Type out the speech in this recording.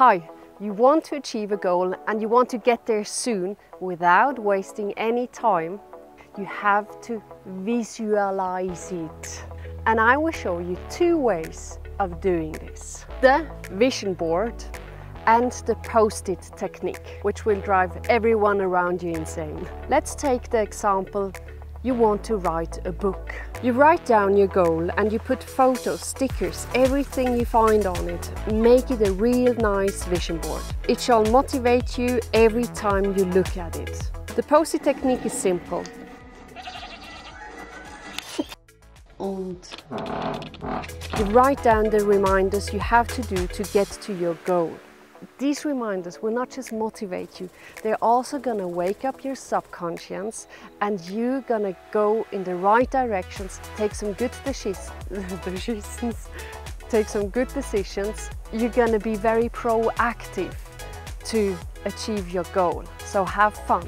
Hi, you want to achieve a goal and you want to get there soon without wasting any time. You have to visualize it. And I will show you two ways of doing this. The vision board and the post-it technique, which will drive everyone around you insane. Let's take the example, you want to write a book. You write down your goal and you put photos, stickers, everything you find on it. Make it a real nice vision board. It shall motivate you every time you look at it. The post-it technique is simple. And you write down the reminders you have to do to get to your goal. These reminders will not just motivate you, they're also gonna wake up your subconscious and you're gonna go in the right directions, take some good decisions. You're gonna be very proactive to achieve your goal. So have fun.